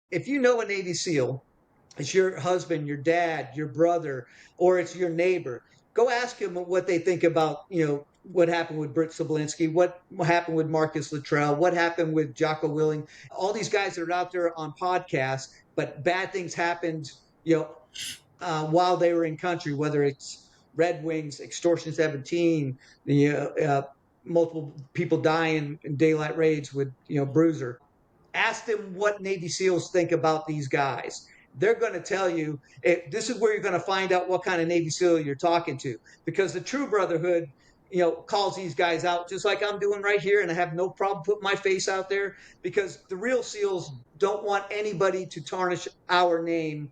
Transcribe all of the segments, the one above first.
If you know a Navy SEAL, it's your husband, your dad, your brother, or it's your neighbor, go ask them what they think about, what happened with Britt Slabinski, what happened with Marcus Luttrell, what happened with Jocko Willing, all these guys that are out there on podcasts, but bad things happened, while they were in country, whether it's Red Wings, Extortion 17, the multiple people dying in daylight raids with, Bruiser. Ask them what Navy SEALs think about these guys. They're going to tell you, this is where you're going to find out what kind of Navy SEAL you're talking to, because the True Brotherhood, calls these guys out just like I'm doing right here, and I have no problem putting my face out there, because the real SEALs don't want anybody to tarnish our name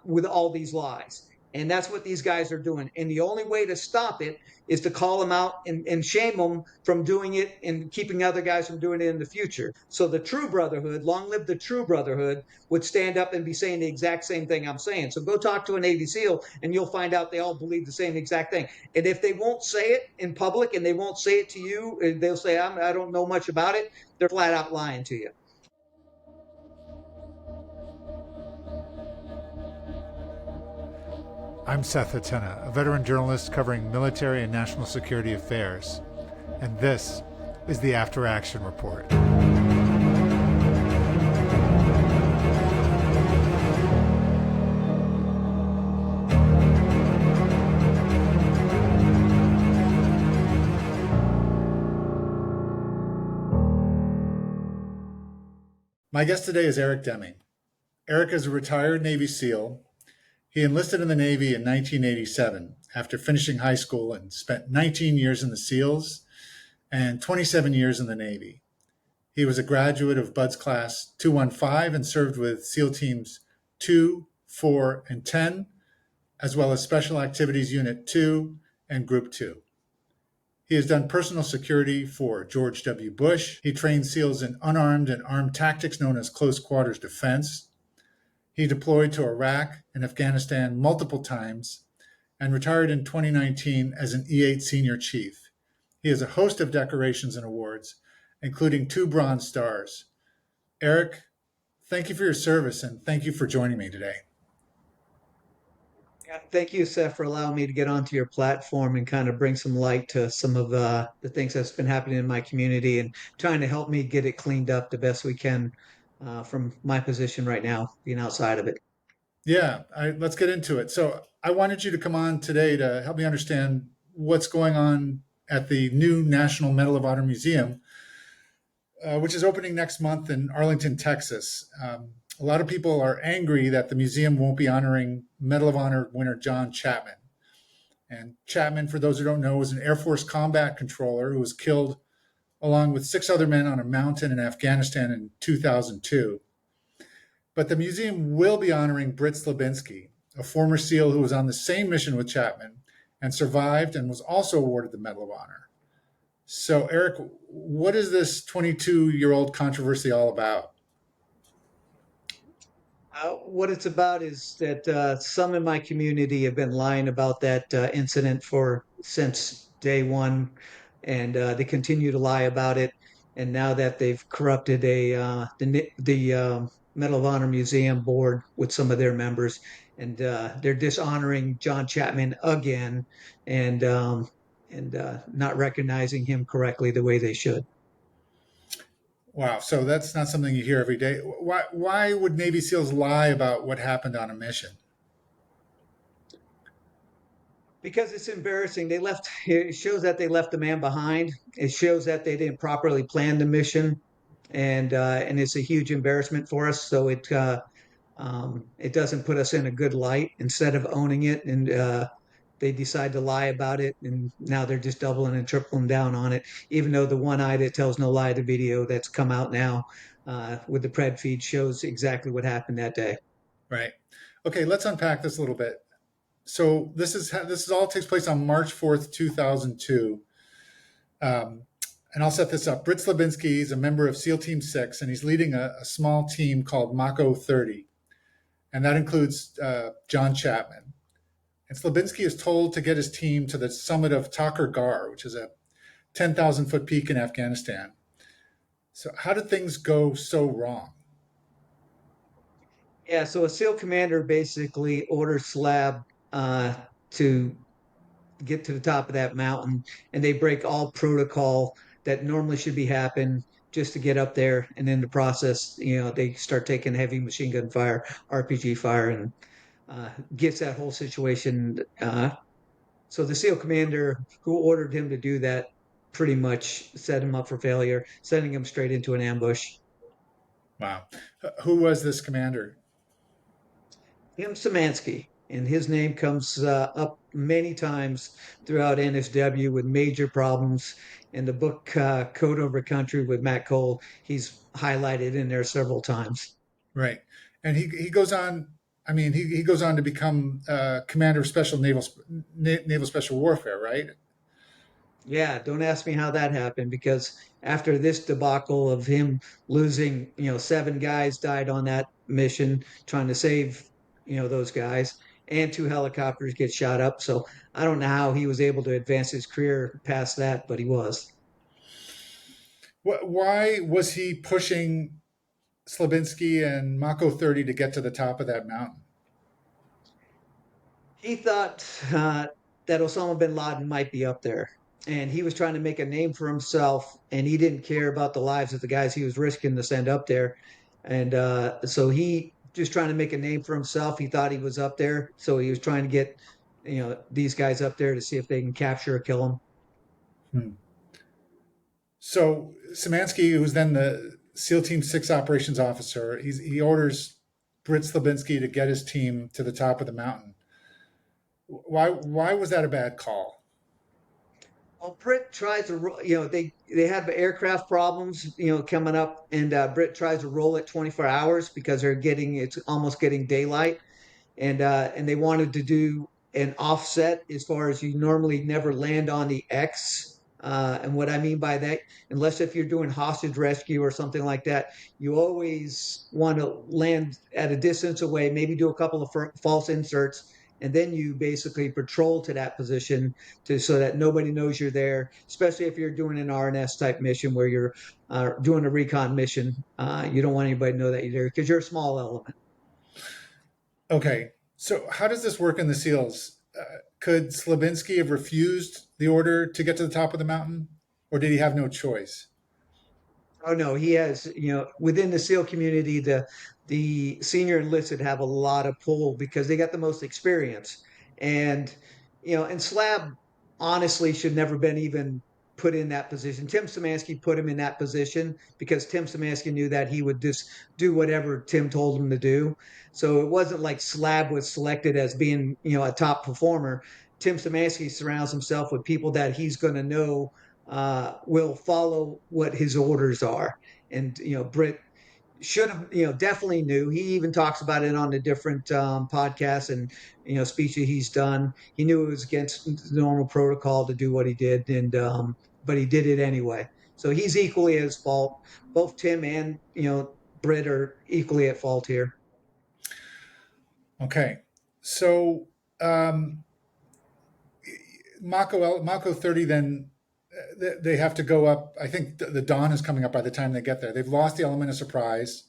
with all these lies. And that's what these guys are doing. And the only way to stop it is to call them out and shame them from doing it and keeping other guys from doing it in the future. So the True Brotherhood, long live the True Brotherhood, would stand up and be saying the exact same thing I'm saying. So go talk to a Navy SEAL and you'll find out they all believe the same exact thing. And if they won't say it in public and they won't say it to you, they'll say, I don't know much about it. They're flat out lying to you. I'm Seth Hatena, a veteran journalist covering military and national security affairs, and this is the After Action Report. My guest today is Eric Deming. Eric is a retired Navy SEAL. He enlisted in the Navy in 1987 after finishing high school and spent 19 years in the SEALs and 27 years in the Navy. He was a graduate of Buds Class 215 and served with SEAL Teams 2, 4, and 10, as well as Special Activities Unit 2 and Group 2. He has done personal security for George W. Bush. He trained SEALs in unarmed and armed tactics known as close quarters defense. He deployed to Iraq and Afghanistan multiple times and retired in 2019 as an E8 senior chief. He has a host of decorations and awards, including 2 Bronze Stars. Eric, thank you for your service and thank you for joining me today. Yeah, thank you, Seth, for allowing me to get onto your platform and kind of bring some light to some of the things that's been happening in my community and trying to help me get it cleaned up the best we can from my position right now, being outside of it. Yeah, let's get into it. So I wanted you to come on today to help me understand what's going on at the new National Medal of Honor Museum, which is opening next month in Arlington, Texas. A lot of people are angry that the museum won't be honoring Medal of Honor winner John Chapman. And Chapman, for those who don't know, was an Air Force combat controller who was killed along with 6 other men on a mountain in Afghanistan in 2002. But the museum will be honoring Britt Slabinski, a former SEAL who was on the same mission with Chapman and survived and was also awarded the Medal of Honor. So, Eric, what is this 22-year-old controversy all about? What it's about is that some in my community have been lying about that incident for since day one, and they continue to lie about it. And now that they've corrupted the Medal of Honor Museum board with some of their members, and they're dishonoring John Chapman again, and not recognizing him correctly the way they should. Wow, so that's not something you hear every day. Why would Navy SEALs lie about what happened on a mission? Because it's embarrassing. It shows that they left a man behind. It shows that they didn't properly plan the mission, and it's a huge embarrassment for us. So it doesn't put us in a good light. Instead of owning it, and they decide to lie about it, and now they're just doubling and tripling down on it. Even though the one eye that tells no lie, the video that's come out now with the pred feed shows exactly what happened that day. Right. Okay, let's unpack this a little bit. So this all takes place on March 4th, 2002. And I'll set this up. Britt Slabinski is a member of SEAL Team 6, and he's leading a small team called Mako 30. And that includes John Chapman. And Slabinski is told to get his team to the summit of Takur Ghar, which is a 10,000-foot peak in Afghanistan. So how did things go so wrong? Yeah, so a SEAL commander basically orders Slab uh, to get to the top of that mountain, and they break all protocol that normally should be happen just to get up there. And in the process, they start taking heavy machine gun fire, RPG fire, and gets that whole situation. So the SEAL commander who ordered him to do that pretty much set him up for failure, sending him straight into an ambush. Wow. Who was this commander? Tim Szymanski, and his name comes up many times throughout NSW with major problems. In the book Code Over Country with Matt Cole, he's highlighted in there several times. Right. And he goes on. I mean, he goes on to become commander of naval special warfare, right? Yeah, don't ask me how that happened because after this debacle of him losing, seven guys died on that mission trying to save, those guys, and two helicopters get shot up. So I don't know how he was able to advance his career past that, but he was. Why was he pushing Slabinski and Mako 30 to get to the top of that mountain? He thought that Osama bin Laden might be up there. And he was trying to make a name for himself, and he didn't care about the lives of the guys he was risking to send up there. And so he just trying to make a name for himself. He thought he was up there, so he was trying to get these guys up there to see if they can capture or kill him. Hmm. So Szymanski, who's then the SEAL Team 6 operations officer, he orders Britt Slabinski to get his team to the top of the mountain. Why was that a bad call? Well, Britt tries to, they have aircraft problems, coming up, and Britt tries to roll it 24 hours because it's almost getting daylight, and they wanted to do an offset as far as you normally never land on the X. And what I mean by that, unless if you're doing hostage rescue or something like that, you always want to land at a distance away, maybe do a couple of false inserts, and then you basically patrol to that position so that nobody knows you're there. Especially if you're doing an RNS type mission where you're doing a recon mission, you don't want anybody to know that you're there because you're a small element. Okay, so how does this work in the SEALs? Could Slabinski have refused the order to get to the top of the mountain, or did he have no choice? Oh no, he has, within the SEAL community, the senior enlisted have a lot of pull because they got the most experience. And and Slab honestly should never been even put in that position. Tim Szymanski put him in that position because Tim Szymanski knew that he would just do whatever Tim told him to do. So it wasn't like Slab was selected as being, a top performer. Tim Szymanski surrounds himself with people that he's going to know will follow what his orders are. And Britt should have, definitely knew. He even talks about it on the different podcasts and speeches he's done. He knew it was against the normal protocol to do what he did, and but he did it anyway. So he's equally at fault. Both Tim and Britt are equally at fault here. Okay, so um, Mako 30 then they have to go up. I think the dawn is coming up by the time they get there. They've lost the element of surprise.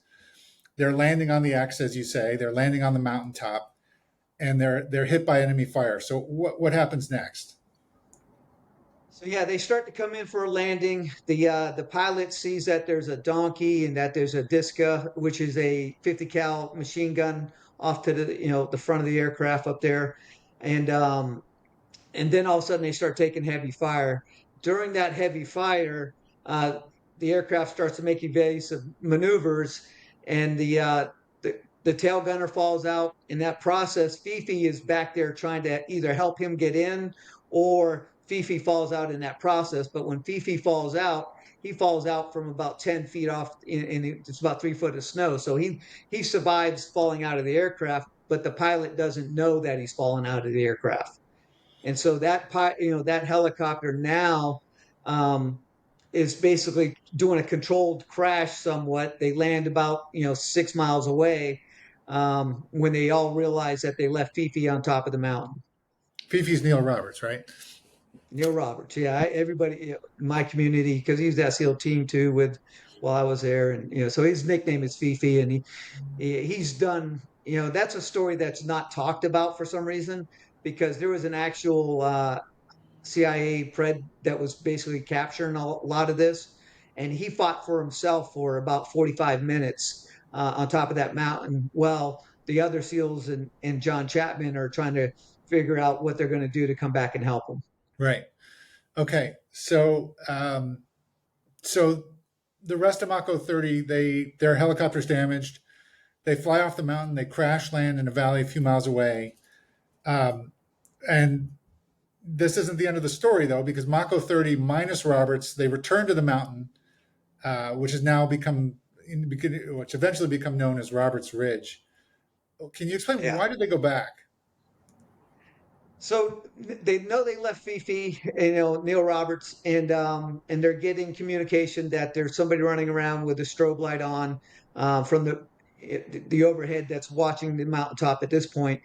They're landing on the X, as you say. They're landing on the mountaintop, and they're hit by enemy fire. So what happens next? So yeah, they start to come in for a landing. The pilot sees that there's a donkey and that there's a Diska, which is a 50 cal machine gun off to the front of the aircraft up there, and then all of a sudden they start taking heavy fire. During that heavy fire, uh, the aircraft starts to make evasive maneuvers, and the tail gunner falls out. In that process, Fifi is back there trying to either help him get in, or Fifi falls out in that process. But when Fifi falls out, he falls out from about 10 feet off, and it's about 3 foot of snow. So he survives falling out of the aircraft, but the pilot doesn't know that he's fallen out of the aircraft. And so that helicopter now um, is basically doing a controlled crash somewhat. They land about 6 miles away when they all realize that they left Fifi on top of the mountain. Fifi's Neil Roberts, right? Neil Roberts, yeah, everybody in my community because he was that SEAL team too with while I was there, and so his nickname is Fifi, and he's done that's a story that's not talked about for some reason, because there was an actual CIA pred that was basically capturing a lot of this, and he fought for himself for about 45 minutes on top of that mountain. Well, the other SEALs and John Chapman are trying to figure out what they're going to do to come back and help him. Right. Okay. So the rest of Mako 30, their helicopter's damaged. They fly off the mountain. They crash land in a valley a few miles away. Um, and this isn't the end of the story, though, because Mako 30 minus Roberts, they return to the mountain, which has now which eventually become known as Roberts Ridge. Can you explain Yeah. why did they go back? So they know they left Fifi, Neil Roberts, and they're getting communication that there's somebody running around with a strobe light on from the overhead that's watching the mountaintop at this point.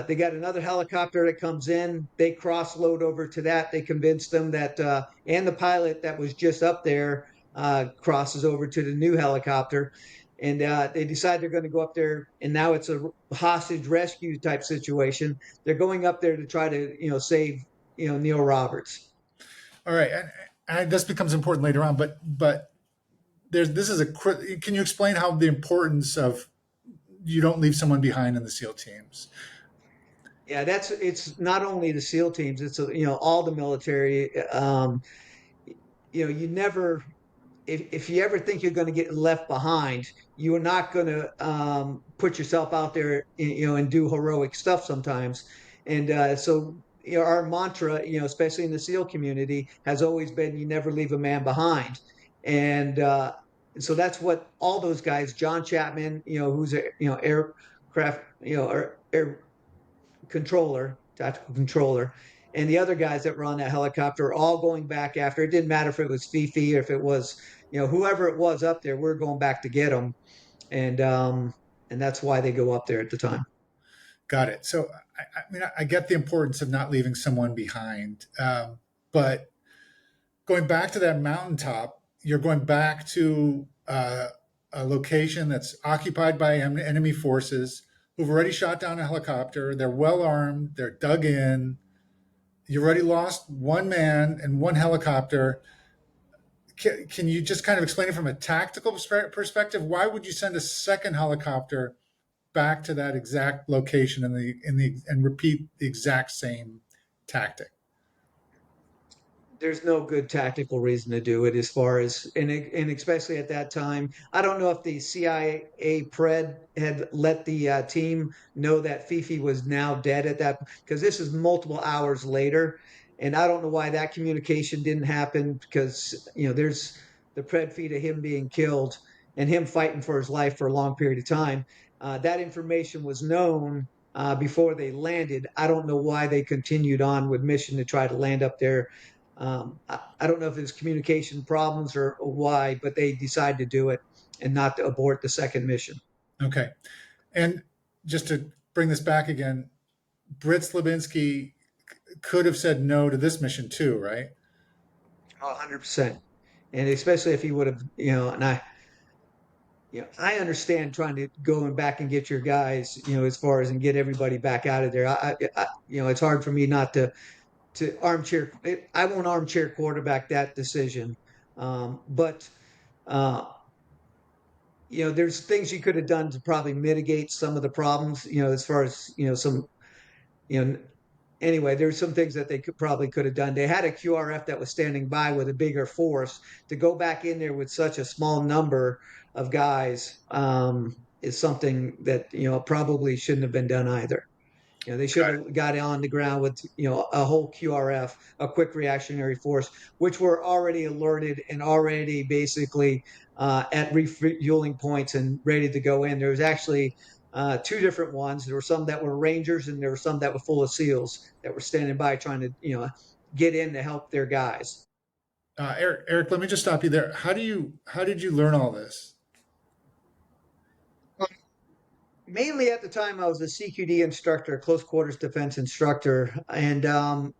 They got another helicopter that comes in. They cross load over to that. They convince them that, and the pilot that was just up there crosses over to the new helicopter. And they decide they're going to go up there. And now it's a hostage rescue type situation. They're going up there to try to, save, Neil Roberts. All right, and this becomes important later on, but there's this is a. Can you explain how the importance of you don't leave someone behind in the SEAL teams? Yeah, it's not only the SEAL teams, it's, all the military. You never, if you ever think you're going to get left behind, you are not going to put yourself out there, and do heroic stuff sometimes. And so, our mantra, especially in the SEAL community, has always been, "You never leave a man behind." And so that's what all those guys, John Chapman, who's a aircraft, air controller, tactical controller, and the other guys that were on that helicopter are all going back after. It didn't matter if it was Fifi or if it was, whoever it was up there. We're going back to get them, and that's why they go up there at the time. Got it. So I mean, I get the importance of not leaving someone behind, but going back to that mountaintop, you're going back to a location that's occupied by enemy forces who've already shot down a helicopter. They're well armed. They're dug in. You've already lost one man and one helicopter. Can you just kind of explain it from a tactical perspective? Why would you send a second helicopter back to that exact location and repeat the exact same tactic? There's no good tactical reason to do it, as far as, and especially at that time. I don't know if the CIA pred had let the team know that Fifi was now dead at that, because this is multiple hours later, and I don't know why that communication didn't happen, because there's the pred feed of him being killed and him fighting for his life for a long period of time. That information was known before they landed. I don't know why they continued on with mission to try to land up there. I don't know if it's communication problems or why, but they decided to do it and not to abort the second mission. Okay. And just to bring this back again, Britt Slabinski could have said no to this mission too, right? 100%. And especially if he would have, and I understand trying to go back and get your guys, as far as and get everybody back out of there. It's hard for me not to armchair. I won't armchair quarterback that decision. But uh, there's things you could have done to probably mitigate some of the problems, as far as, some, you know, anyway, there's some things that they could have done. They had a QRF that was standing by with a bigger force. To go back in there with such a small number of guys is something that, probably shouldn't have been done either. They should have got on the ground with, a whole QRF, a quick reactionary force, which were already alerted and already basically at refueling points and ready to go in. There was actually two different ones. There were some that were Rangers, and there were some that were full of SEALs that were standing by trying to, get in to help their guys. Eric, let me just stop you there. How did you learn all this? Mainly at the time, I was a CQD instructor, close quarters defense instructor, and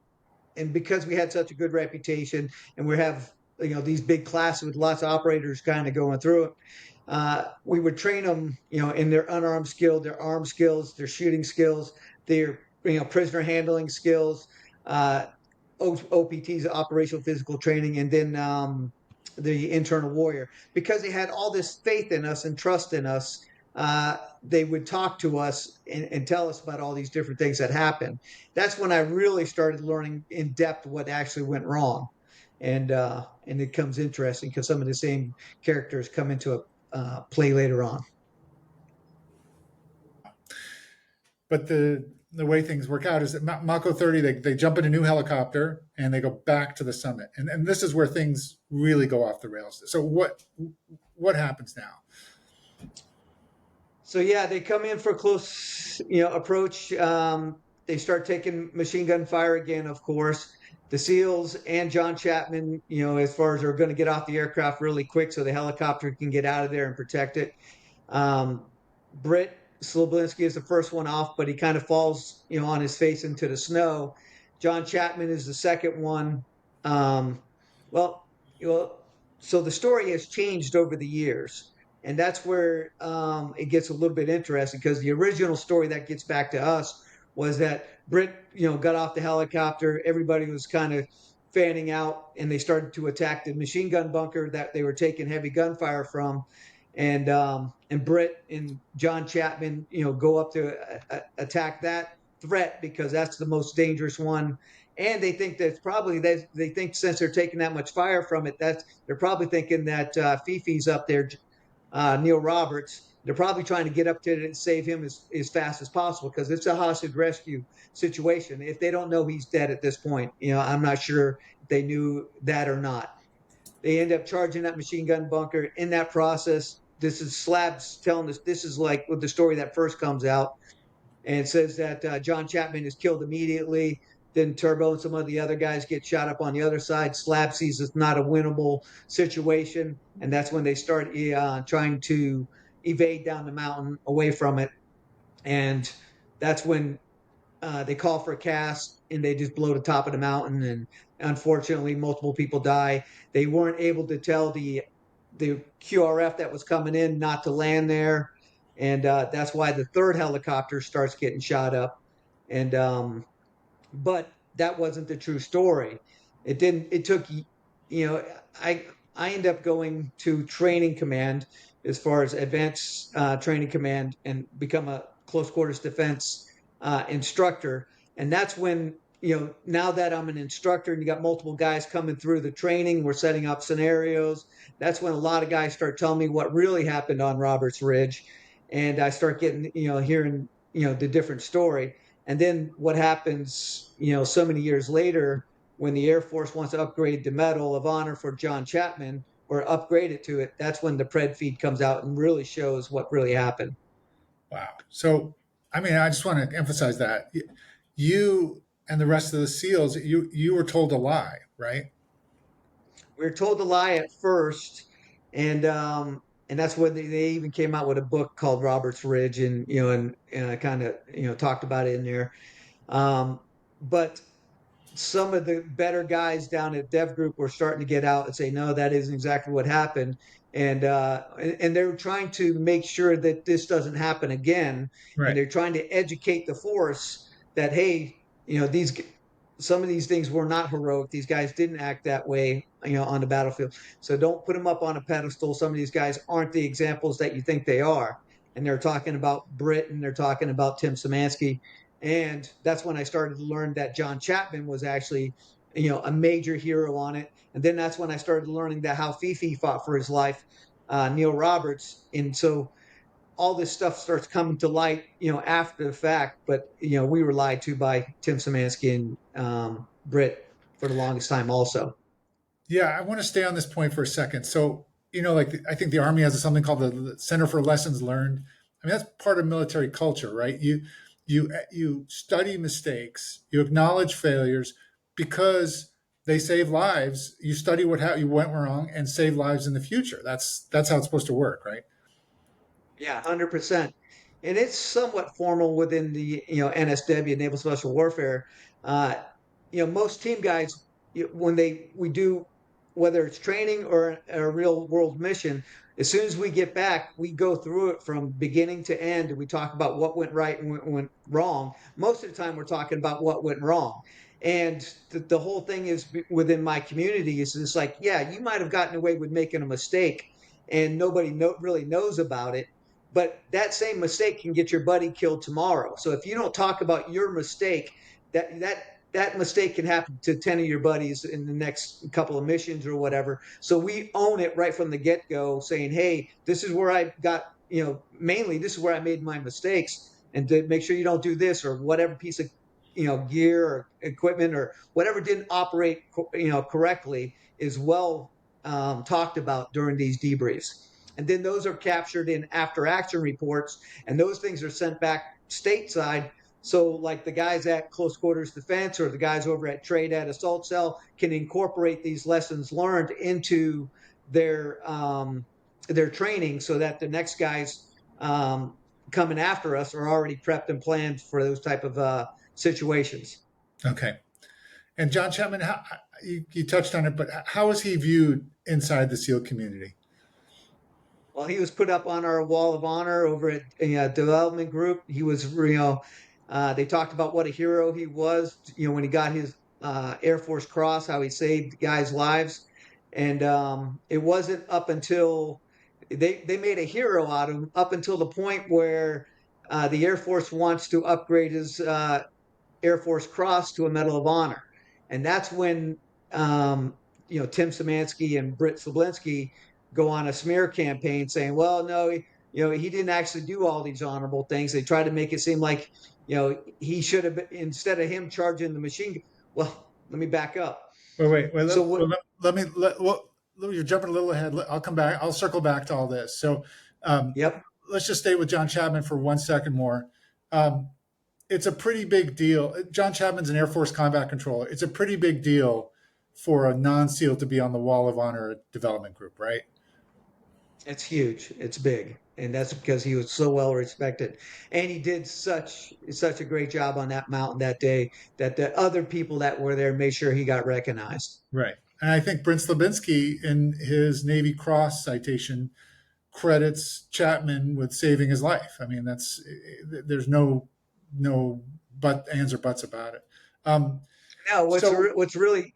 because we had such a good reputation, and we have, these big classes with lots of operators kind of going through it, we would train them, in their unarmed skill, their armed skills, their shooting skills, their prisoner handling skills, uh, OPTs, operational physical training, and then the internal warrior. Because they had all this faith in us and trust in us, they would talk to us and tell us about all these different things that happened. That's when I really started learning in depth what actually went wrong. And it comes interesting because some of the same characters come into a play later on. But the way things work out is that Mako 30, they jump in a new helicopter and they go back to the summit. And this is where things really go off the rails. So what happens now? So yeah, they come in for a close, approach. They start taking machine gun fire again, of course. The SEALs and John Chapman, as far as they're going to get off the aircraft really quick so the helicopter can get out of there and protect it. Um, Britt Slabinski is the first one off, but he kind of falls, on his face into the snow. John Chapman is the second one. Um, well, well, so the story has changed over the years, and that's where it gets a little bit interesting because the original story that gets back to us was that Britt, got off the helicopter. Everybody was kind of fanning out, and they started to attack the machine gun bunker that they were taking heavy gunfire from, and Britt and John Chapman, go up to attack that threat because that's the most dangerous one. And they think that's probably they think since they're taking that much fire from it, that's they're probably thinking that Fifi's up there, Neil Roberts. They're probably trying to get up to it and save him as fast as possible because it's a hostage rescue situation. If they don't know he's dead at this point, I'm not sure if they knew that or not. They end up charging that machine gun bunker. In that process, this is Slabs telling us this is like with the story that first comes out, and it says that John Chapman is killed immediately. Then Turbo and some of the other guys get shot up on the other side. Slab sees it's not a winnable situation, and that's when they start trying to evade down the mountain away from it. And that's when they call for a cast and they just blow the top of the mountain. And unfortunately, multiple people die. They weren't able to tell the QRF that was coming in not to land there, and that's why the third helicopter starts getting shot up. And but that wasn't the true story. It didn't. It took, I I end up going to training command as far as advanced training command and become a close quarters defense instructor. And that's when, now that I'm an instructor and you got multiple guys coming through the training, we're setting up scenarios. That's when a lot of guys start telling me what really happened on Roberts Ridge. And I start getting, hearing, the different story. And then what happens, so many years later, when the Air Force wants to upgrade the Medal of Honor for John Chapman or upgrade it to it, that's when the Pred feed comes out and really shows what really happened. Wow. So, I mean, I just want to emphasize that you and the rest of the SEALs, you were told a lie, right? We were told to lie at first, and that's when they even came out with a book called Roberts Ridge, and and kind of talked about it in there. Um, but some of the better guys down at Dev Group were starting to get out and say, no, that isn't exactly what happened. And they're trying to make sure that this doesn't happen again. And Right. they're trying to educate the force that, hey, these some of these things were not heroic. These guys didn't act that way, on the battlefield. So don't put them up on a pedestal. Some of these guys aren't the examples that you think they are. And they're talking about Britt and they're talking about Tim Szymanski. And that's when I started to learn that John Chapman was actually, a major hero on it. And then that's when I started learning that how Fifi fought for his life, Neil Roberts. And so all this stuff starts coming to light, after the fact. But we were lied to by Tim Szymanski and Britt for the longest time, also. Yeah, I want to stay on this point for a second. So, like I think the Army has something called the Center for Lessons Learned. I mean, that's part of military culture, right? You study mistakes, you acknowledge failures because they save lives. You study you went wrong and save lives in the future. That's how it's supposed to work, right? Yeah, 100%. And it's somewhat formal within the NSW, Naval Special Warfare. Uh, most team guys, when we do, whether it's training or a real world mission, As soon as we get back, we go through it from beginning to end, and we talk about what went right and what went wrong. Most of the time, we're talking about what went wrong. And the whole thing is within my community is just like, yeah, you might have gotten away with making a mistake, and nobody really knows about it. But that same mistake can get your buddy killed tomorrow. So if you don't talk about your mistake, that mistake can happen to 10 of your buddies in the next couple of missions or whatever. So we own it right from the get go, saying, hey, this is where I got, mainly this is where I made my mistakes. And to make sure you don't do this or whatever piece of, gear or equipment or whatever didn't operate, correctly is well talked about during these debriefs. And then those are captured in after action reports, and those things are sent back stateside. So, like the guys at close quarters defense or the guys over at trade at assault cell can incorporate these lessons learned into their training, so that the next guys coming after us are already prepped and planned for those type of situations. Okay. And John Chapman, you touched on it, but how is he viewed inside the SEAL community? Well, he was put up on our wall of honor over at a development group. He was, they talked about what a hero he was, when he got his Air Force Cross, how he saved guys' lives. And it wasn't up until they made a hero out of him, up until the point where the Air Force wants to upgrade his Air Force Cross to a Medal of Honor. And that's when, Tim Szymanski and Britt Slabinski go on a smear campaign saying, well, no, he didn't actually do all these honorable things. They try to make it seem like, he should have been, instead of him charging the machine. Well, let me back up. Wait. So what? You're jumping a little ahead. I'll come back. I'll circle back to all this. So Yep. let's just stay with John Chapman for 1 second more. It's a pretty big deal. John Chapman's an Air Force combat controller. It's a pretty big deal for a non-SEAL to be on the Wall of Honor development group, right? It's huge. It's big. And that's because he was so well respected. And he did such a great job on that mountain that day that the other people that were there made sure he got recognized. Right. And I think Britt Slabinski, in his Navy Cross citation, credits Chapman with saving his life. I mean, there's no ands or buts about it. Now, So what's really,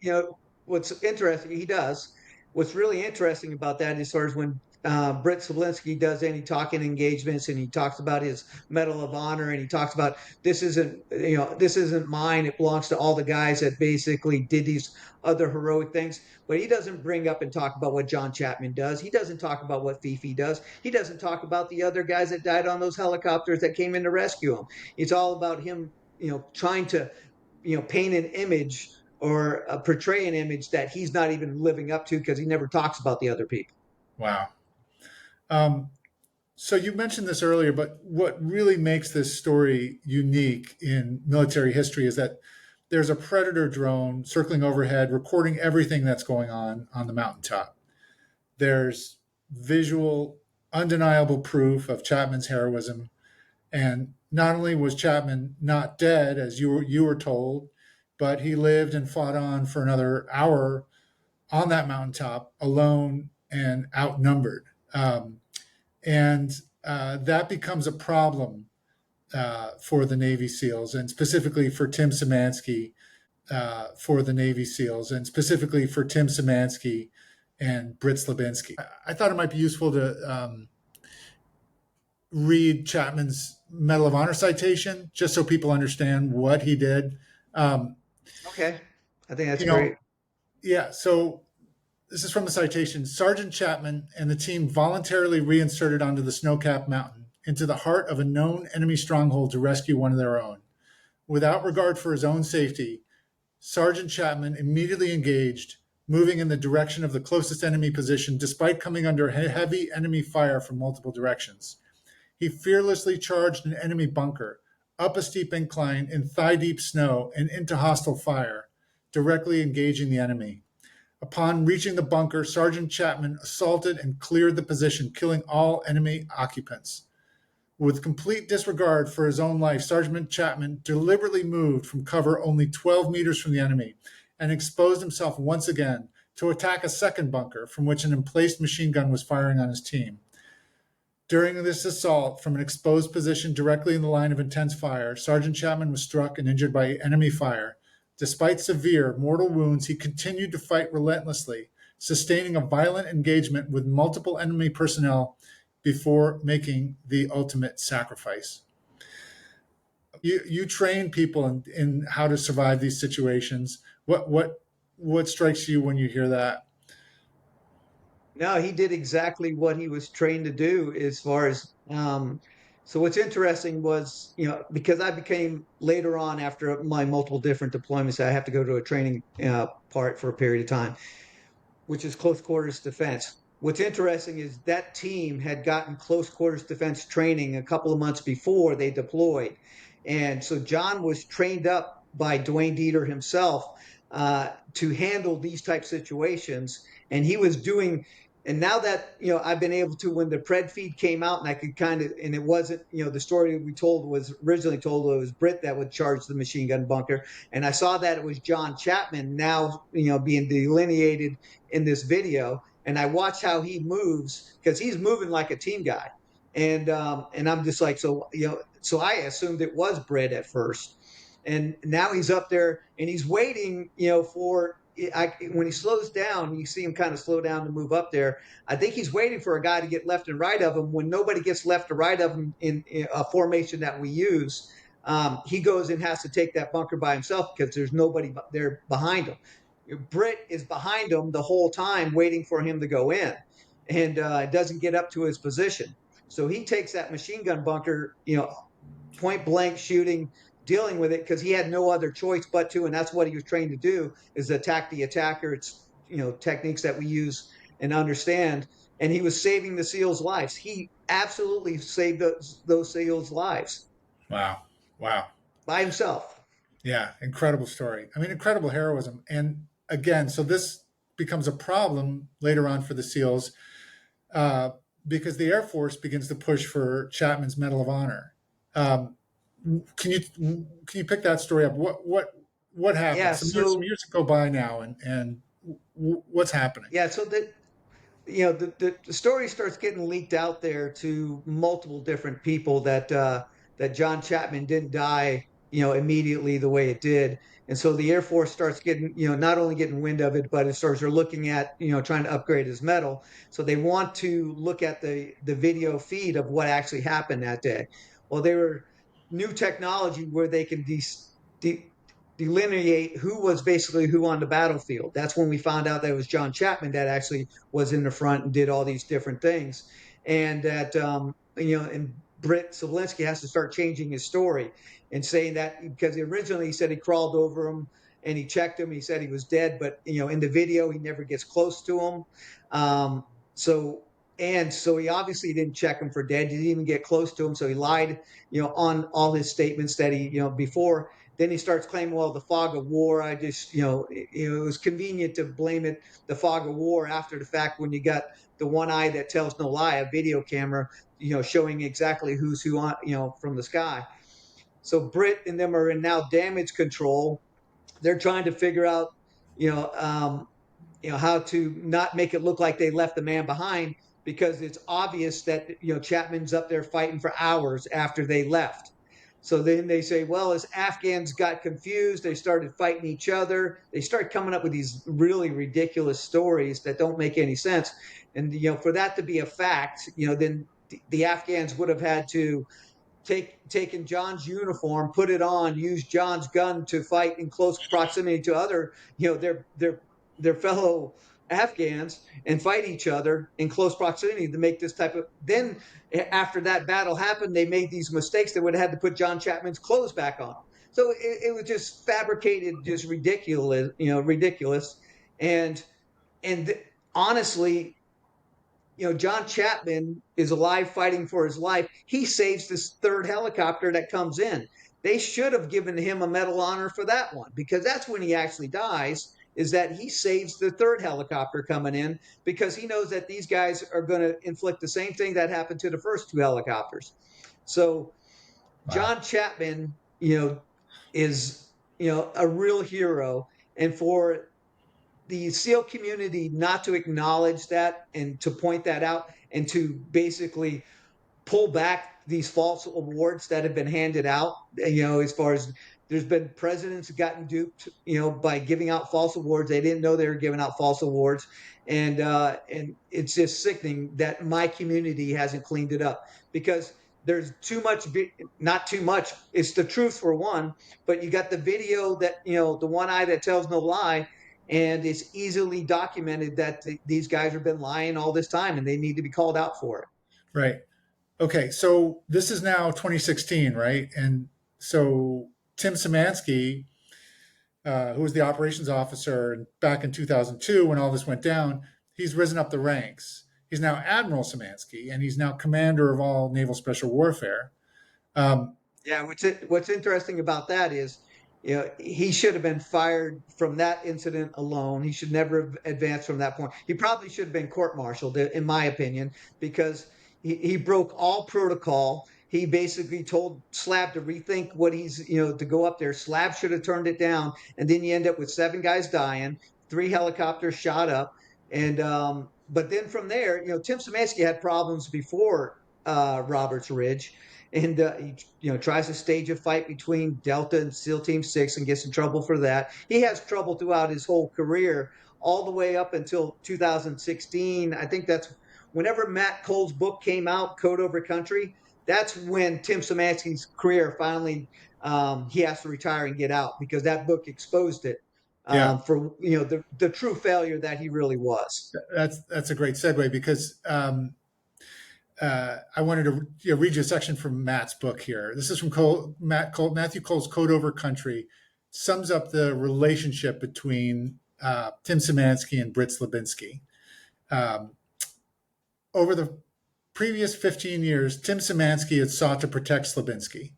what's interesting, he does. What's really interesting about that is sort of when Britt Slabinski does any talking engagements, and he talks about his Medal of Honor, and he talks about this isn't mine. It belongs to all the guys that basically did these other heroic things. But he doesn't bring up and talk about what John Chapman does. He doesn't talk about what Fifi does. He doesn't talk about the other guys that died on those helicopters that came in to rescue him. It's all about him, trying to paint an image or portray an image that he's not even living up to, because he never talks about the other people. wow. So you mentioned this earlier, but what really makes this story unique in military history is that there's a Predator drone circling overhead, recording everything that's going on the mountaintop. There's visual, undeniable proof of Chapman's heroism. And not only was Chapman not dead, as you were told, but he lived and fought on for another hour on that mountaintop alone and outnumbered. And that becomes a problem for the Navy SEALs, and specifically for Tim Szymanski, and Britt Slabinski. I thought it might be useful to read Chapman's Medal of Honor citation, just so people understand what he did. Okay, I think that's You know, great. yeah. So this is from the citation. Sergeant Chapman and the team voluntarily reinserted onto the snow-capped mountain into the heart of a known enemy stronghold to rescue one of their own. Without regard for his own safety, Sergeant Chapman immediately engaged, moving in the direction of the closest enemy position despite coming under heavy enemy fire from multiple directions. He fearlessly charged an enemy bunker, up a steep incline in thigh-deep snow and into hostile fire, directly engaging the enemy. Upon reaching the bunker, Sergeant Chapman assaulted and cleared the position, killing all enemy occupants. With complete disregard for his own life, Sergeant Chapman deliberately moved from cover only 12 meters from the enemy and exposed himself once again to attack a second bunker from which an emplaced machine gun was firing on his team. During this assault from an exposed position directly in the line of intense fire, Sergeant Chapman was struck and injured by enemy fire. Despite severe mortal wounds, he continued to fight relentlessly, sustaining a violent engagement with multiple enemy personnel before making the ultimate sacrifice. You train people in how to survive these situations. What strikes you when you hear that? No, he did exactly what he was trained to do as far as so what's interesting was, because I became later on after my multiple different deployments, I have to go to a training part for a period of time, which is close quarters defense. What's interesting is that team had gotten close quarters defense training a couple of months before they deployed. And so John was trained up by Dwayne Dieter himself to handle these type situations. And he was doing, and now that, I've been able to, when the pred feed came out and I could kind of, and it wasn't, the story we told was originally told, it was Britt that would charge the machine gun bunker. And I saw that it was John Chapman now, being delineated in this video, and I watch how he moves because he's moving like a team guy, and I'm just like, so I assumed it was Britt at first, and now he's up there and he's waiting, for. When he slows down, you see him kind of slow down to move up there. I think he's waiting for a guy to get left and right of him. When nobody gets left or right of him in a formation that we use, he goes and has to take that bunker by himself because there's nobody there behind him. Britt is behind him the whole time, waiting for him to go in, and doesn't get up to his position. So he takes that machine gun bunker, point blank shooting, dealing with it because he had no other choice but to, and that's what he was trained to do, is attack the attacker. It's techniques that we use and understand. And he was saving the SEALs' lives. He absolutely saved those SEALs' lives Wow. Wow. by himself. Yeah, incredible story. I mean, incredible heroism. And again, so this becomes a problem later on for the SEALs uh, because the Air Force begins to push for Chapman's Medal of Honor. Um, can you pick that story up? What happened? Yeah. Some So years go by now, and what's happening? yeah. So that the story starts getting leaked out there to multiple different people that John Chapman didn't die, immediately the way it did. And so the Air Force starts getting, not only getting wind of it, but it starts looking at, trying to upgrade his medal. So they want to look at the video feed of what actually happened that day. Well, they were new technology where they can de- delineate who was basically who on the battlefield. That's when we found out that it was John Chapman that actually was in the front and did all these different things, and that and Britt Slabinski has to start changing his story and saying that, because originally he said he crawled over him and he checked him. He said he was dead, but in the video he never gets close to him. Um, so so he obviously didn't check him for dead. He didn't even get close to him. So he lied, on all his statements that he, before. Then he starts claiming, well, the fog of war. I just, it was convenient to blame it, the fog of war, after the fact, when you got the one eye that tells no lie, a video camera, showing exactly who's who on, from the sky. So Britt and them are in now damage control. They're trying to figure out, you know, um, how to not make it look like they left the man behind, because it's obvious that Chapman's up there fighting for hours after they left. So then they say, well, as Afghans got confused, they started fighting each other. They start coming up with these really ridiculous stories that don't make any sense. And for that to be a fact, then the Afghans would have had to taken John's uniform, put it on, use John's gun to fight in close proximity to other, their fellow Afghans, and fight each other in close proximity to make this type of. Then after that battle happened, they made these mistakes that would have had to put John Chapman's clothes back on. So it was just fabricated, just ridiculous, ridiculous, and and honestly, John Chapman is alive fighting for his life. He saves this third helicopter that comes in. They should have given him a Medal of Honor for that one, because that's when he actually dies, is that he saves the third helicopter coming in, because he knows that these guys are going to inflict the same thing that happened to the first two helicopters. So Wow. John Chapman, is, a real hero. And for the SEAL community not to acknowledge that and to point that out and to basically pull back these false awards that have been handed out. As far as there's been presidents who gotten duped, by giving out false awards. They didn't know they were giving out false awards, and it's just sickening that my community hasn't cleaned it up because there's too much. Not too much. It's the truth for one, but you got the video that the one eye that tells no lie. And it's easily documented that these guys have been lying all this time, and they need to be called out for it. Right. Okay, so this is now 2016, right? And so Tim Szymanski, who was the operations officer back in 2002 when all this went down, he's risen up the ranks. He's now Admiral Szymanski, and he's now commander of all naval special warfare. Um, Yeah, what's interesting about that is, he should have been fired from that incident alone. He should never have advanced from that point. He probably should have been court-martialed, in my opinion, because he broke all protocol. He basically told Slab to rethink what to go up there. Slab should have turned it down, and then you end up with 7 guys dying, 3 helicopters shot up, and but then from there, Tim Szymanski had problems before Roberts Ridge, and he tries to stage a fight between Delta and SEAL Team 6 and gets in trouble for that. He has trouble throughout his whole career, all the way up until 2016. I think that's whenever Matt Cole's book came out, Code Over Country. That's when Tim Szymanski's career finally, he has to retire and get out because that book exposed it, yeah, for the true failure that he really was. that's a great segue because I wanted to read you a section from Matt's book here. This is from Matthew Cole's Code Over Country. Sums up the relationship between Tim Szymanski and Britt Slabinski. Um, Over the previous 15 years, Tim Szymanski had sought to protect Slabinski,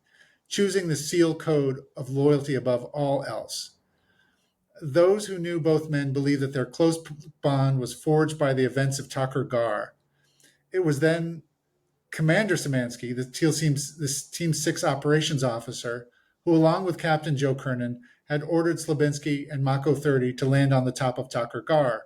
choosing the SEAL code of loyalty above all else. Those who knew both men believed that their close bond was forged by the events of Takur Ghar. It was then Commander Szymanski, the Team 6 operations officer, who, along with Captain Joe Kernan, had ordered Slabinski and Mako 30 to land on the top of Takur Ghar.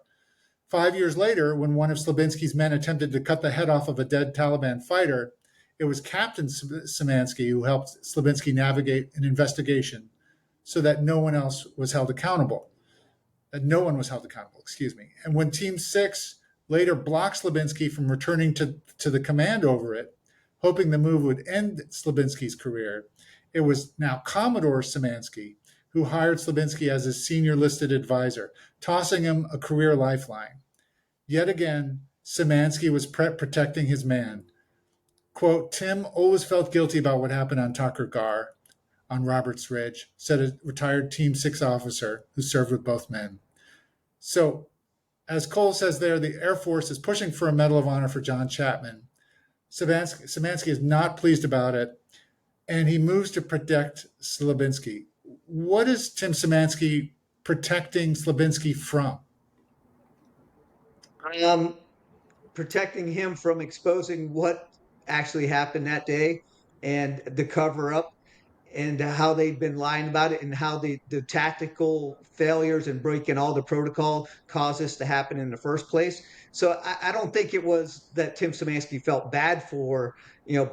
5 years later, when one of Slabinski's men attempted to cut the head off of a dead Taliban fighter, it was Captain Szymanski who helped Slabinski navigate an investigation so that no one else was held accountable. Excuse me. And when Team 6 later blocked Slabinski from returning to the command over it, hoping the move would end Slabinski's career, it was now Commodore Szymanski who hired Slabinski as his senior listed advisor, tossing him a career lifeline. Yet again, Szymanski was protecting his man. Quote, Tim always felt guilty about what happened on Takur Ghar on Roberts Ridge, said a retired Team 6 officer who served with both men. So, as Cole says there, the Air Force is pushing for a Medal of Honor for John Chapman. Szymanski is not pleased about it, and he moves to protect Slabinski. What is Tim Szymanski protecting Slabinski from? Protecting him from exposing what actually happened that day and the cover up and how they've been lying about it and how the tactical failures and breaking all the protocol caused this to happen in the first place. So I don't think it was that Tim Szymanski felt bad for,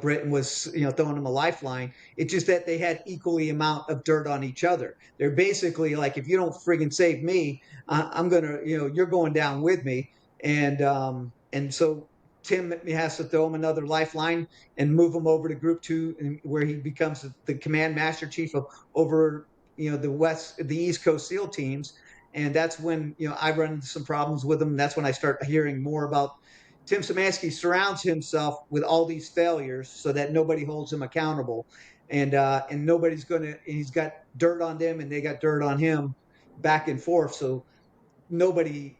Britain was, throwing him a lifeline. It's just that they had equally amount of dirt on each other. They're basically like, if you don't friggin' save me, I'm going to, you're going down with me. And so Tim has to throw him another lifeline and move him over to Group 2, where he becomes the command master chief of over the East Coast SEAL teams. And that's when I run into some problems with him. That's when I start hearing more about Tim Szymanski surrounds himself with all these failures so that nobody holds him accountable, and nobody's gonna. He's got dirt on them, and they got dirt on him, back and forth. So nobody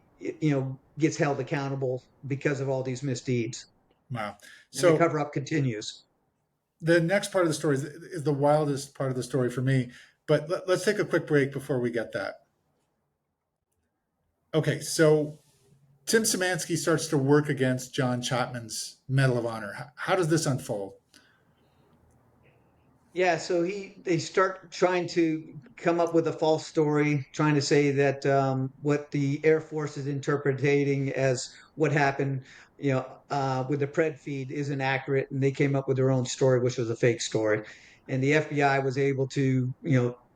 gets held accountable because of all these misdeeds. Wow. And the So cover up continues. the next part of the story is the wildest part of the story for me, but let's take a quick break before we get that. Okay, so Tim Szymanski starts to work against John Chapman's Medal of Honor. How does this unfold? Yeah, so they start trying to come up with a false story, trying to say that what the Air Force is interpreting as what happened, with the Pred feed isn't accurate, and they came up with their own story, which was a fake story. And the FBI was able to,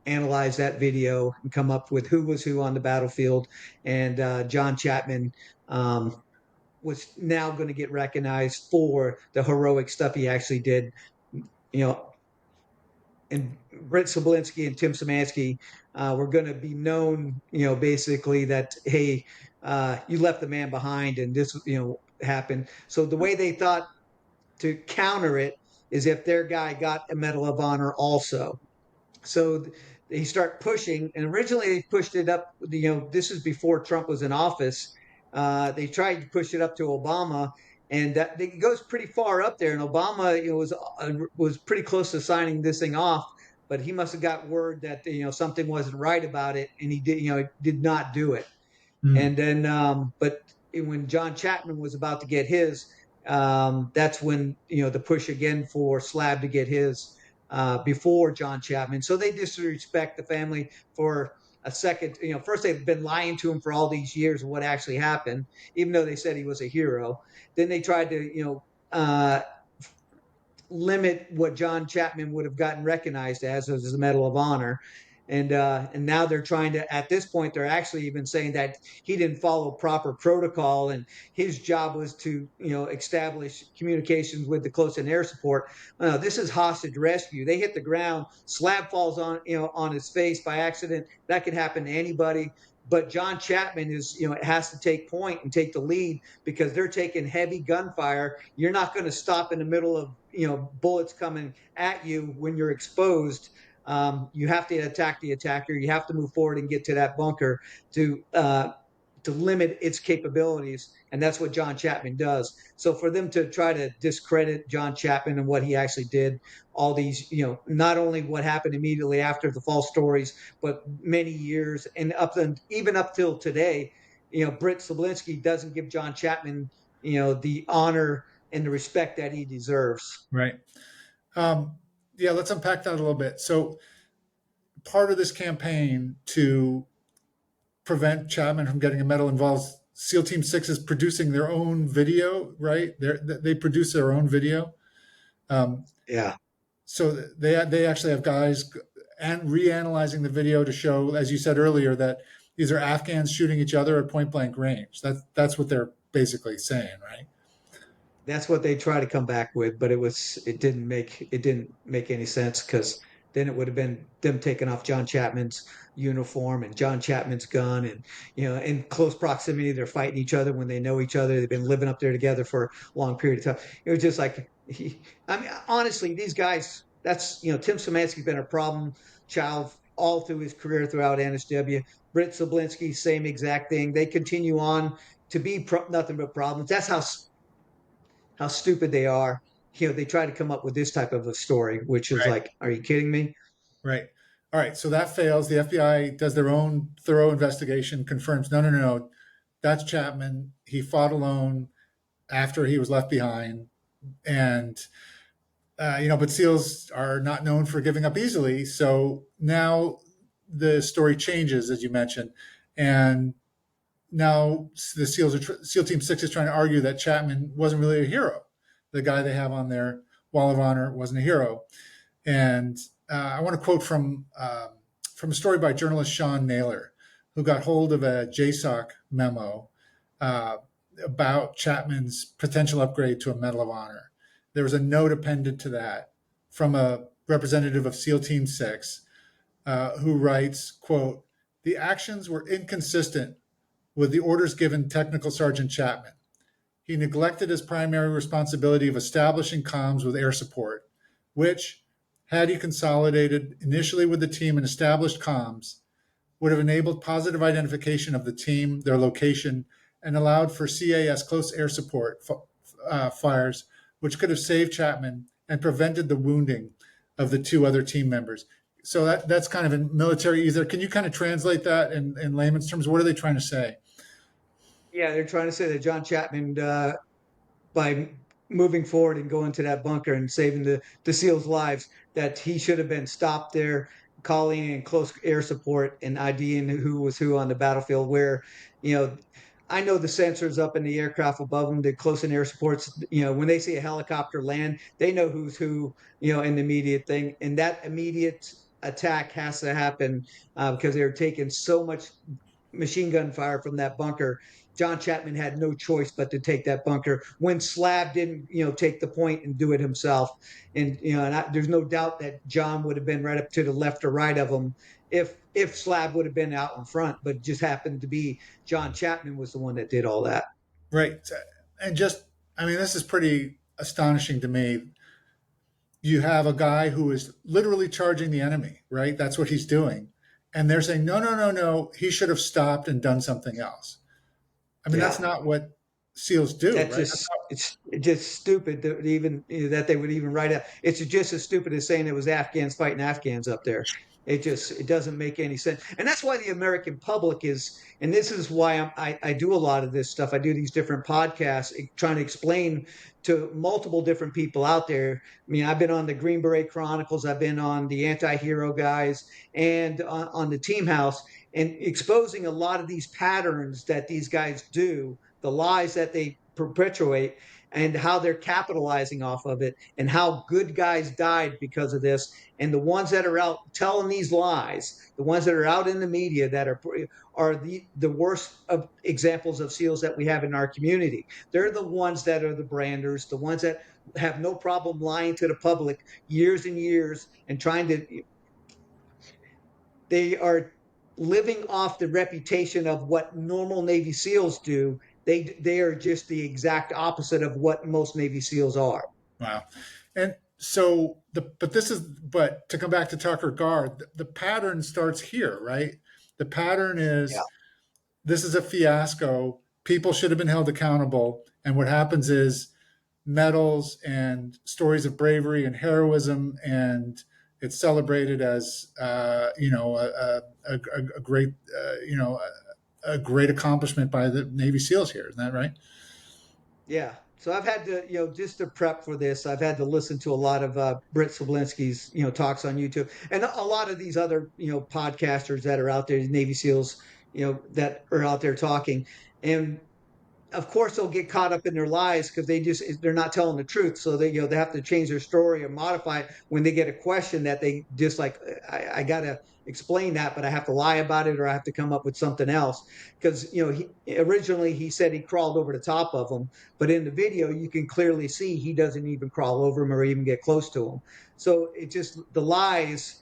analyze that video and come up with who was who on the battlefield. And John Chapman was now going to get recognized for the heroic stuff he actually did. You know, and Britt Slabinski and Tim Szymanski were going to be known, basically that, hey, you left the man behind, and this, happened. So the way they thought to counter it is if their guy got a Medal of Honor also. So they start pushing, and originally they pushed it up. This is before Trump was in office. They tried to push it up to Obama, and it goes pretty far up there. And Obama, was pretty close to signing this thing off, but he must have got word that something wasn't right about it, and he did not do it. Hmm. And then, but when John Chapman was about to get his, that's when the push again for Slab to get his before John Chapman. So they disrespect the family for a second. First they've been lying to him for all these years of what actually happened, even though they said he was a hero. Then they tried to, limit what John Chapman would have gotten recognized as a Medal of Honor. And now they're trying to, at this point they're actually even saying that he didn't follow proper protocol, and his job was to establish communications with the close in air support. This is hostage rescue. They hit the ground, Slab falls on his face by accident. That could happen to anybody. But John Chapman is, has to take point and take the lead because they're taking heavy gunfire. You're not going to stop in the middle of bullets coming at you when you're exposed. You have to attack the attacker. You have to move forward and get to that bunker to limit its capabilities, and that's what John Chapman does. So for them to try to discredit John Chapman and what he actually did, all these, not only what happened immediately after the false stories, but many years and even up till today, Britt Slabinski doesn't give John Chapman, the honor and the respect that he deserves. Right. Um, yeah, let's unpack that a little bit. So, part of this campaign to prevent Chapman from getting a medal involves SEAL Team Six is producing their own video, right? They produce their own video. Um, Yeah. so they actually have guys and reanalyzing the video to show, as you said earlier, that these are Afghans shooting each other at point blank range. That's what they're basically saying, right? That's what they try to come back with, but it didn't make any sense because then it would have been them taking off John Chapman's uniform and John Chapman's gun, and in close proximity they're fighting each other when they know each other. They've been living up there together for a long period of time. It was just like I mean, honestly, these guys. That's Tim Szymanski's been a problem child all through his career throughout NSW. Britt Slabinski, same exact thing. They continue on to be nothing but problems. That's how stupid they are. They try to come up with this type of a story, which is Right. like, are you kidding me? Right. All right. So that fails. The FBI does their own thorough investigation, confirms no, no, no, no. That's Chapman. He fought alone after he was left behind. And, but SEALs are not known for giving up easily. So now the story changes, as you mentioned. And now the SEAL Team 6 is trying to argue that Chapman wasn't really a hero. The guy they have on their Wall of Honor wasn't a hero. And I want to quote from a story by journalist Sean Naylor, who got hold of a JSOC memo uh, about Chapman's potential upgrade to a Medal of Honor. There was a note appended to that from a representative of SEAL Team 6 who writes, quote, "The actions were inconsistent with the orders given Technical Sergeant Chapman. He neglected his primary responsibility of establishing comms with air support, which, had he consolidated initially with the team and established comms, would have enabled positive identification of the team, their location, and allowed for CAS close air support fires, which could have saved Chapman and prevented the wounding of the two other team members." So that's kind of in military either. Can you kind of translate that in layman's terms? What are they trying to say? Yeah, they're trying to say that John Chapman, by moving forward and going to that bunker and saving the SEALs' lives, that he should have been stopped there, calling in close air support and IDing who was who on the battlefield. Where, you know, I know the sensors up in the aircraft above them, the close in air supports, when they see a helicopter land, they know who's who, in the immediate thing. And that immediate attack has to happen because they're taking so much machine gun fire from that bunker. John Chapman had no choice but to take that bunker when Slab didn't, take the point and do it himself. And there's no doubt that John would have been right up to the left or right of him if Slab would have been out in front, but it just happened to be John Chapman was the one that did all that. Right. And just, I mean, this is pretty astonishing to me. You have a guy who is literally charging the enemy, right? That's what he's doing. And they're saying, no, no, no, no, he should have stopped and done something else. I mean, that's Yeah. not what SEALs do, That's right? just it's just stupid to even that they would even write it. It's just as stupid as saying it was Afghans fighting Afghans up there. It doesn't make any sense, and that's why the American public is. And this is why I do a lot of this stuff. I do these different podcasts trying to explain to multiple different people out there. I mean, I've been on the Green Beret Chronicles, I've been on the Anti-Hero Guys, and on the Team House, and exposing a lot of these patterns that these guys do, the lies that they perpetuate, and how they're capitalizing off of it, and how good guys died because of this. And the ones that are out telling these lies, the ones that are out in the media that are the worst of examples of SEALs that we have in our community. They're the ones that are the branders, the ones that have no problem lying to the public years and years and trying to. They are living off the reputation of what normal Navy SEALs do. They are just the exact opposite of what most Navy SEALs are. Wow. And so but to come back to Tucker Ghar, the pattern starts here, right? The pattern Yeah. is this is a fiasco. People should have been held accountable. And what happens is medals and stories of bravery and heroism, and it's celebrated as a great a great accomplishment by the Navy SEALs here. Isn't that right? Yeah. So I've had to, just to prep for this, I've had to listen to a lot of Britt Slabinski's, talks on YouTube, and a lot of these other, podcasters that are out there, Navy SEALs, that are out there talking. And of course they'll get caught up in their lies because they're not telling the truth, so they have to change their story or modify it when they get a question that they just like, I gotta explain that, but I have to lie about it or I have to come up with something else. Because originally he said he crawled over the top of them, but in the video you can clearly see he doesn't even crawl over him or even get close to him. So it just the lies.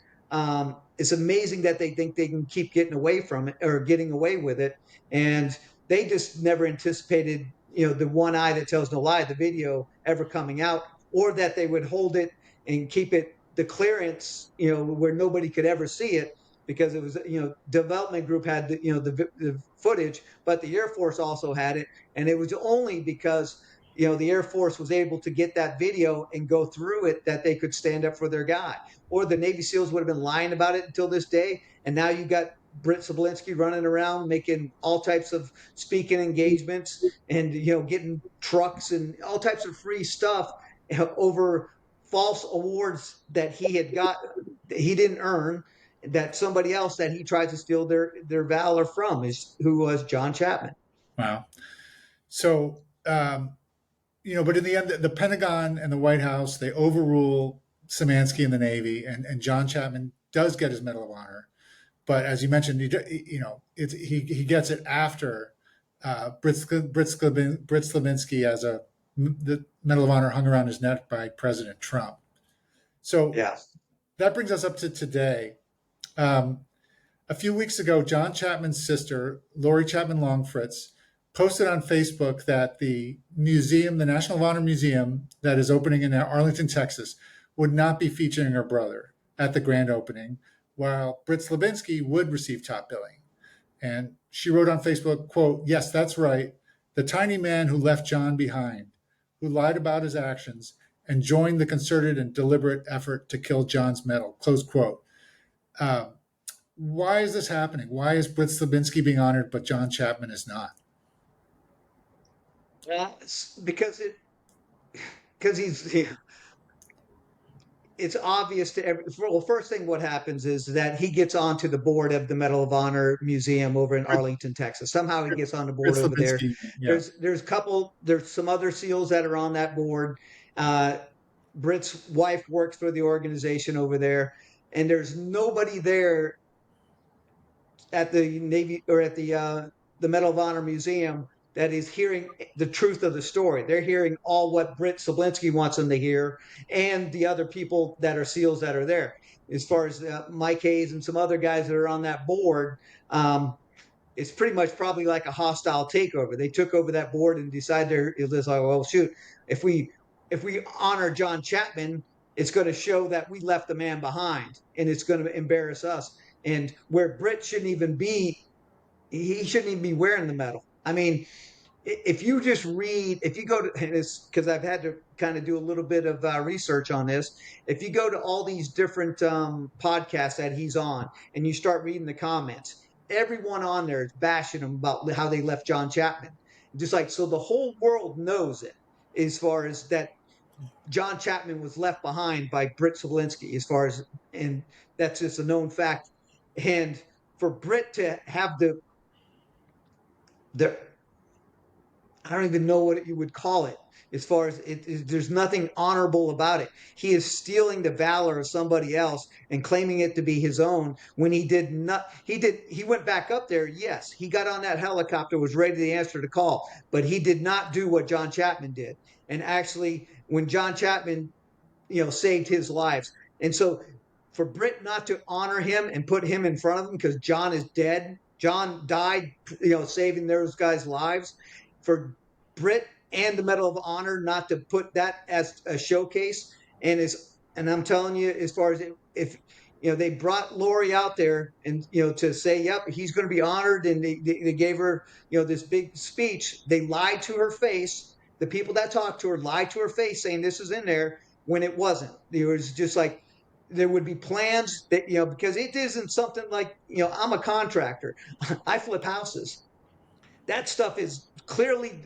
It's amazing that they think they can keep getting away from it or getting away with it, and they just never anticipated, the one eye that tells no lie, the video ever coming out, or that they would hold it and keep it the clearance, where nobody could ever see it because it was, development group had the footage, but the Air Force also had it, and it was only because the Air Force was able to get that video and go through it that they could stand up for their guy. Or the Navy SEALs would have been lying about it until this day, and now you got Britt Slabinski running around making all types of speaking engagements and getting trucks and all types of free stuff over false awards that he had got that he didn't earn, that somebody else that he tried to steal their valor from is who was John Chapman. Wow. So, but in the end, the Pentagon and the White House, they overrule Szymanski and the Navy, and John Chapman does get his Medal of Honor. But as you mentioned, he gets it after Britt Slabinski as the Medal of Honor hung around his neck by President Trump. So Yeah. that brings us up to today. A few weeks ago, John Chapman's sister, Lori Chapman Longfritz, posted on Facebook that the museum, the National Honor Museum that is opening in Arlington, Texas, would not be featuring her brother at the grand opening, while Britt Slabinski would receive top billing. And she wrote on Facebook, quote, "Yes, that's right. The tiny man who left John behind, who lied about his actions and joined the concerted and deliberate effort to kill John's medal," close quote. Why is this happening? Why is Britt Slabinski being honored, but John Chapman is not? Because because it's obvious to every. Well, first thing what happens is that he gets onto the board of the Medal of Honor Museum over in Britt, Arlington, Texas. Somehow he gets on the Britt board over there. Slabinski, yeah. There's some other SEALs that are on that board. Uh, Britt's wife works for the organization over there, and there's nobody there at the Navy or at the Medal of Honor Museum that is hearing the truth of the story. They're hearing all what Britt Slabinski wants them to hear, and the other people that are SEALs that are there. As far as Mike Hayes and some other guys that are on that board, it's pretty much probably like a hostile takeover. They took over that board and decided it was like, well, shoot, if we honor John Chapman, it's going to show that we left the man behind, and it's going to embarrass us. And where Britt shouldn't even be, he shouldn't even be wearing the medal. I mean, if you just read, if you go to, and it's because I've had to kind of do a little bit of research on this. If you go to all these different podcasts that he's on and you start reading the comments, everyone on there is bashing him about how they left John Chapman. Just like, so the whole world knows it as far as that John Chapman was left behind by Britt Slabinski, as far as, and that's just a known fact. And for Britt to have the I don't even know what you would call it. As far as there's nothing honorable about it. He is stealing the valor of somebody else and claiming it to be his own when he did not. He went back up there. Yes, he got on that helicopter, was ready to answer the call, but he did not do what John Chapman did. And actually, when John Chapman, saved his lives, and so for Britt not to honor him and put him in front of him because John is dead. John died, saving those guys' lives. For Britt and the Medal of Honor not to put that as a showcase, and I'm telling you, as far as if they brought Lori out there and to say, yep, he's going to be honored, and they gave her this big speech. They lied to her face. The people that talked to her lied to her face, saying this is in there when it wasn't. It was just like there would be plans that because it isn't something like I'm a contractor. I flip houses. That stuff is clearly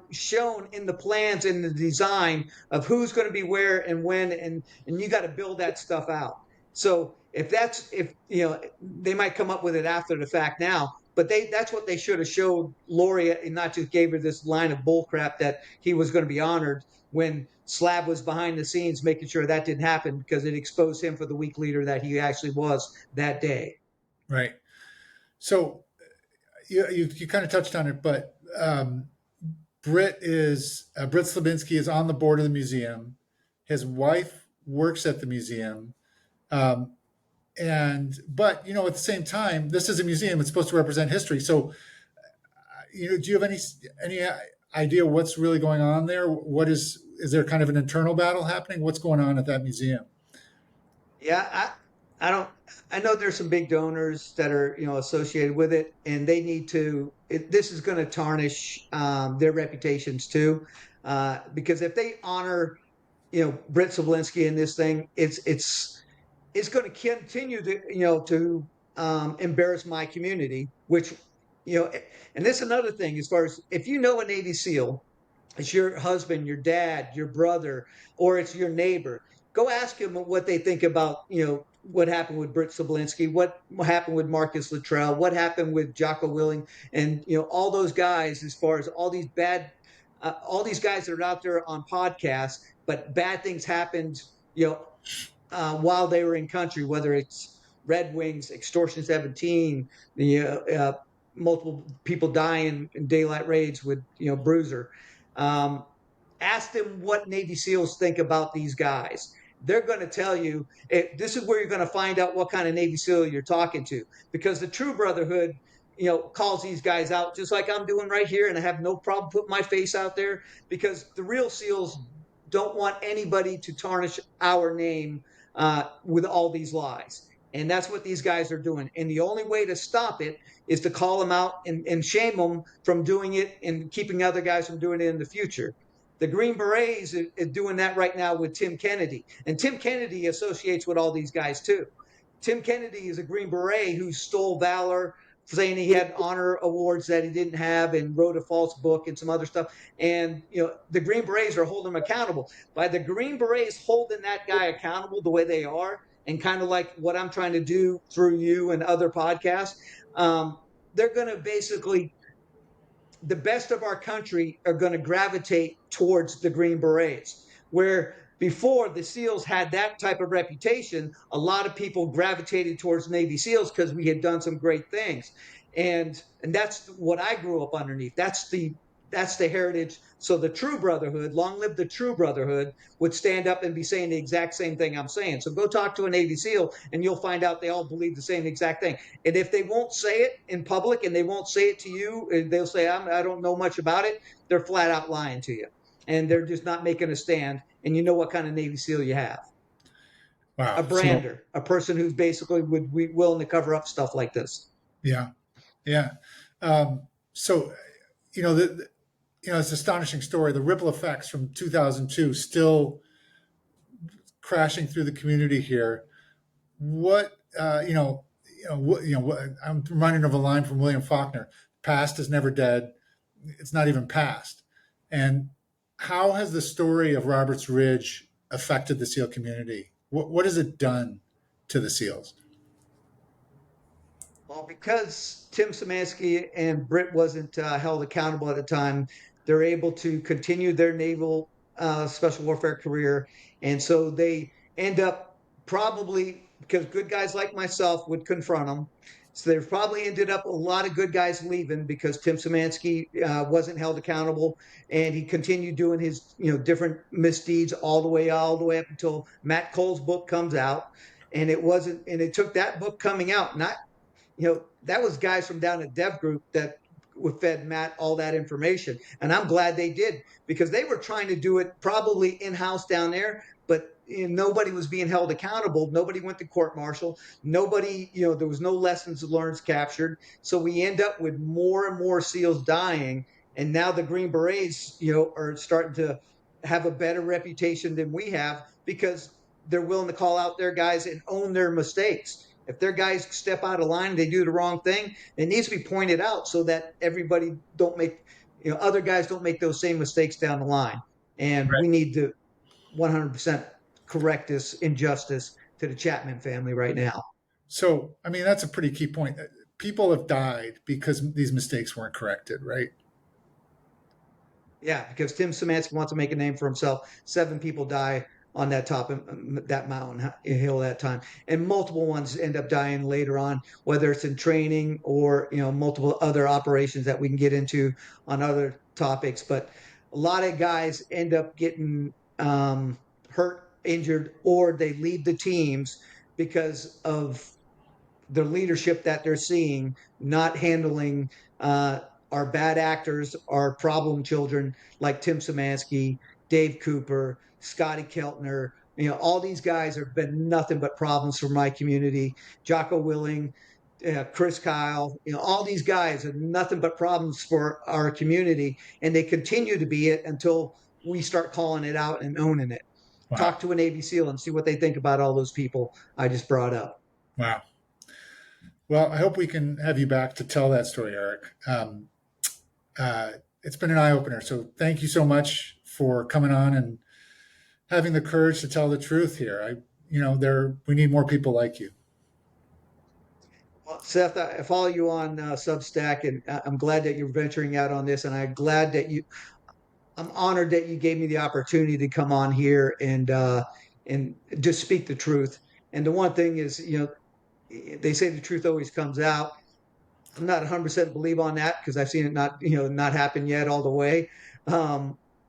shown in the plans and the design of who's going to be where and when, and you got to build that stuff out. So if they might come up with it after the fact now, but that's what they should have showed Lori, and not just gave her this line of bullcrap that he was going to be honored when Slab was behind the scenes making sure that didn't happen, because it exposed him for the weak leader that he actually was that day. Right. So you kind of touched on it, but Britt Slabinski is on the board of the museum. His wife works at the museum, um, but at the same time, this is a museum. It's supposed to represent history. So, do you have any idea what's really going on there? Is there kind of an internal battle happening? What's going on at that museum? Yeah, I don't. I know there's some big donors that are associated with it, and they need to. This is going to tarnish their reputations too, because if they honor Britt Slabinski in this thing, it's going to continue to to embarrass my community, which you know. And this is another thing, as far as if you know a Navy SEAL, it's your husband, your dad, your brother, or it's your neighbor. Go ask them what they think about, what happened with Britt Slabinski, what happened with Marcus Luttrell, what happened with Jocko Willing, and all those guys. As far as all these guys that are out there on podcasts, but bad things happened, while they were in country, whether it's Red Wings, Extortion 17, the multiple people dying in daylight raids with Bruiser. Um, Ask them what Navy SEALs think about these guys. They're going to tell you. This is where you're going to find out what kind of Navy SEAL you're talking to, because the True Brotherhood, calls these guys out just like I'm doing right here, and I have no problem putting my face out there, because the real SEALs don't want anybody to tarnish our name with all these lies. And that's what these guys are doing. And the only way to stop it is to call them out and shame them from doing it, and keeping other guys from doing it in the future. The Green Berets are doing that right now with Tim Kennedy. And Tim Kennedy associates with all these guys too. Tim Kennedy is a Green Beret who stole Valor, saying he had honor awards that he didn't have and wrote a false book and some other stuff. And the Green Berets are holding him accountable. By the Green Berets holding that guy accountable the way they are, and kind of like what I'm trying to do through you and other podcasts, um, they're going to basically, the best of our country are going to gravitate towards the Green Berets. Where before the SEALs had that type of reputation, a lot of people gravitated towards Navy SEALs because we had done some great things. And that's what I grew up underneath. That's the heritage. So the true brotherhood, long live the true brotherhood, would stand up and be saying the exact same thing I'm saying. So go talk to a Navy SEAL and you'll find out they all believe the same exact thing. And if they won't say it in public and they won't say it to you, and they'll say, I don't know much about it, they're flat out lying to you. And they're just not making a stand. And you know what kind of Navy SEAL you have. A Wow. So brander, a person who's basically would be willing to cover up stuff like this. yeah, yeah. So you know, it's an astonishing story. The ripple effects from 2002 still crashing through the community here. What I'm reminded of a line from William Faulkner: "Past is never dead; it's not even past." And how has the story of Roberts Ridge affected the SEAL community? What has it done to the SEALs? Well, because Tim Szymanski and Britt wasn't held accountable at the time, they're able to continue their naval special warfare career. And so they end up probably, because good guys like myself would confront them. So they've probably ended up a lot of good guys leaving because Tim Szymanski wasn't held accountable, and he continued doing his different misdeeds all the way up until Matt Cole's book comes out. And it took that book coming out, not that was guys from down at Dev Group that fed Matt all that information. And I'm glad they did, because they were trying to do it probably in house down there, but nobody was being held accountable. Nobody went to court martial. Nobody, there was no lessons learned captured. So we end up with more and more SEALs dying. And now the Green Berets, are starting to have a better reputation than we have, because they're willing to call out their guys and own their mistakes. If their guys step out of line, they do the wrong thing, it needs to be pointed out so that everybody don't make, other guys don't make those same mistakes down the line. And Right. we need to 100% correct this injustice to the Chapman family right now. So, I mean, that's a pretty key point. People have died because these mistakes weren't corrected, right? Yeah, because Tim Szymanski wants to make a name for himself. 7 people die on that top of that mountain hill that time, and multiple ones end up dying later on, whether it's in training or multiple other operations that we can get into on other topics. But a lot of guys end up getting hurt, injured, or they leave the teams because of the leadership that they're seeing not handling our bad actors, our problem children like Tim Szymanski, Dave Cooper, Scotty Keltner. All these guys have been nothing but problems for my community. Jocko Willing, Chris Kyle, all these guys are nothing but problems for our community, and they continue to be it until we start calling it out and owning it. Wow. Talk to a Navy SEAL and see what they think about all those people I just brought up. Wow. Well, I hope we can have you back to tell that story, Eric. It's been an eye opener. So thank you so much for coming on and having the courage to tell the truth here. We need more people like you. Well, Seth, I follow you on Substack, and I'm glad that you're venturing out on this. And I'm honored that you gave me the opportunity to come on here and just speak the truth. And the one thing is, they say the truth always comes out. I'm not 100% believe on that, because I've seen it not happen yet all the way.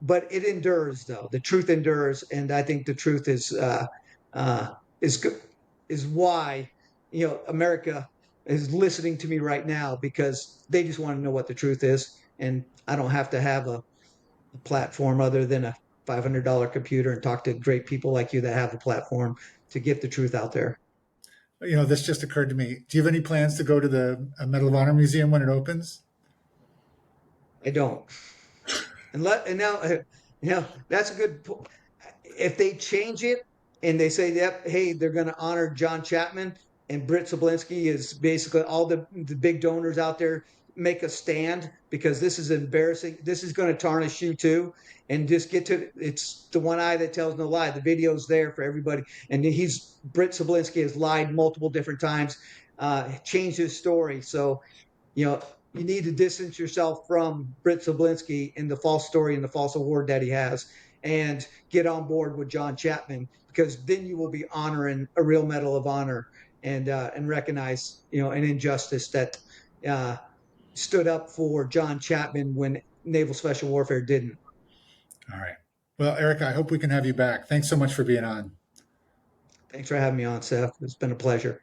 But it endures, though. The truth endures, and I think the truth is good, is why America is listening to me right now, because they just want to know what the truth is, and I don't have to have a platform other than a $500 computer and talk to great people like you that have a platform to get the truth out there. This just occurred to me. Do you have any plans to go to the Medal of Honor Museum when it opens? I don't. And now, that's a good point. If they change it and they say that, hey, they're going to honor John Chapman, and Britt Slabinski is basically all the big donors out there make a stand because this is embarrassing. This is going to tarnish you too. And just get to it's the one eye that tells no lie. The video's there for everybody. And Britt Slabinski has lied multiple different times, changed his story. So, you know, you need to distance yourself from Britt Slabinski and the false story and the false award that he has, and get on board with John Chapman, because then you will be honoring a real Medal of Honor, and recognize, an injustice that uh, stood up for John Chapman when Naval Special Warfare didn't. All right. Well, Eric, I hope we can have you back. Thanks so much for being on. Thanks for having me on, Seth. It's been a pleasure.